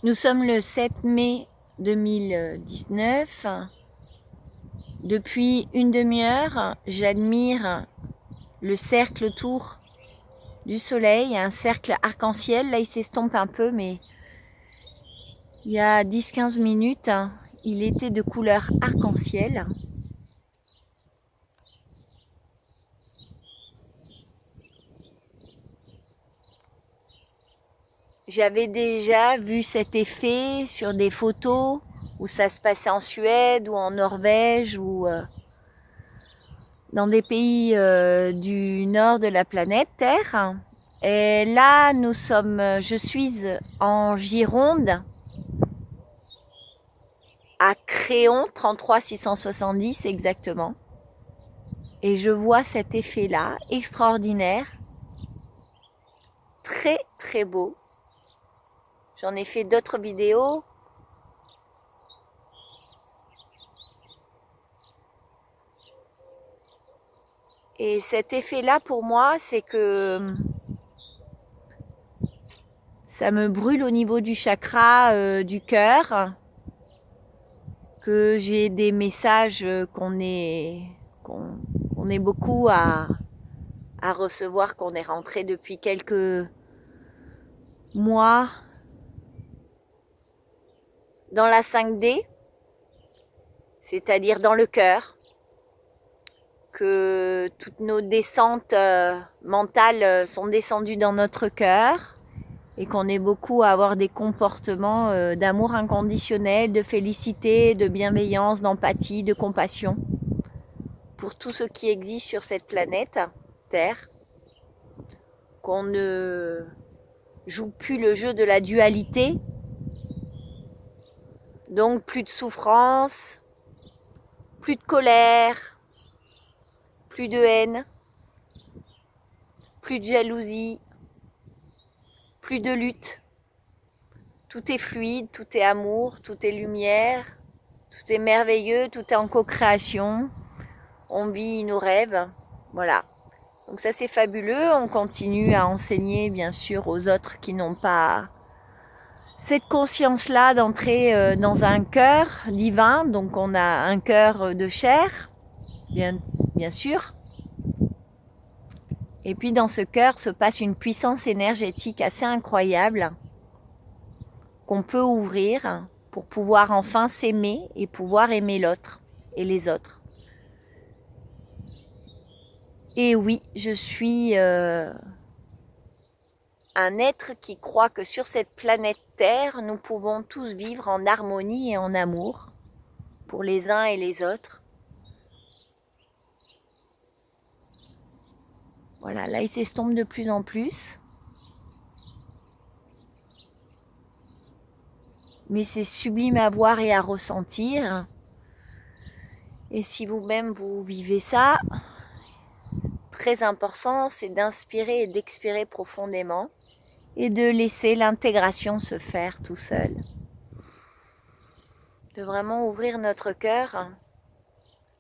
Nous sommes le 7 mai 2019. Depuis une demi-heure, j'admire le cercle autour du soleil, un cercle arc-en-ciel. Là, il s'estompe un peu, mais il y a 10-15 minutes, il était de couleur arc-en-ciel. J'avais déjà vu cet effet sur des photos où ça se passait en Suède ou en Norvège ou dans des pays du nord de la planète Terre. Et là, je suis en Gironde, à Créon, 33 670 exactement. Et je vois cet effet-là, extraordinaire, très très beau. J'en ai fait d'autres vidéos. Et cet effet-là, pour moi, c'est que ça me brûle au niveau du chakra du cœur, que j'ai des messages qu'on est beaucoup à recevoir, qu'on est rentré depuis quelques mois dans la 5D, c'est-à-dire dans le cœur, que toutes nos descentes mentales sont descendues dans notre cœur et qu'on est beaucoup à avoir des comportements d'amour inconditionnel, de félicité, de bienveillance, d'empathie, de compassion pour tout ce qui existe sur cette planète Terre, qu'on ne joue plus le jeu de la dualité, donc plus de souffrance, plus de colère, plus de haine, plus de jalousie, plus de lutte. Tout est fluide, tout est amour, tout est lumière, tout est merveilleux, tout est en co-création. On vit nos rêves, voilà. Donc ça c'est fabuleux, on continue à enseigner bien sûr aux autres qui n'ont pas cette conscience-là d'entrer dans un cœur divin. Donc on a un cœur de chair, bien sûr. Et puis dans ce cœur se passe une puissance énergétique assez incroyable qu'on peut ouvrir pour pouvoir enfin s'aimer et pouvoir aimer l'autre et les autres. Et oui, je suis un être qui croit que sur cette planète Terre, nous pouvons tous vivre en harmonie et en amour pour les uns et les autres. Voilà, là il s'estompe de plus en plus. Mais c'est sublime à voir et à ressentir. Et si vous-même vous vivez ça, très important, c'est d'inspirer et d'expirer profondément et de laisser l'intégration se faire tout seul. De vraiment ouvrir notre cœur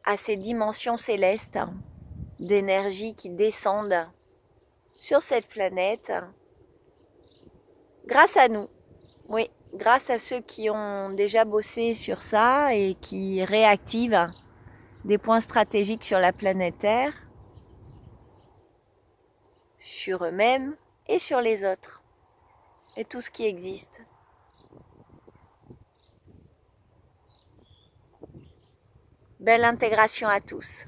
à ces dimensions célestes d'énergie qui descendent sur cette planète grâce à nous. Oui, grâce à ceux qui ont déjà bossé sur ça et qui réactivent des points stratégiques sur la planète Terre, sur eux-mêmes et sur les autres et tout ce qui existe. Belle intégration à tous.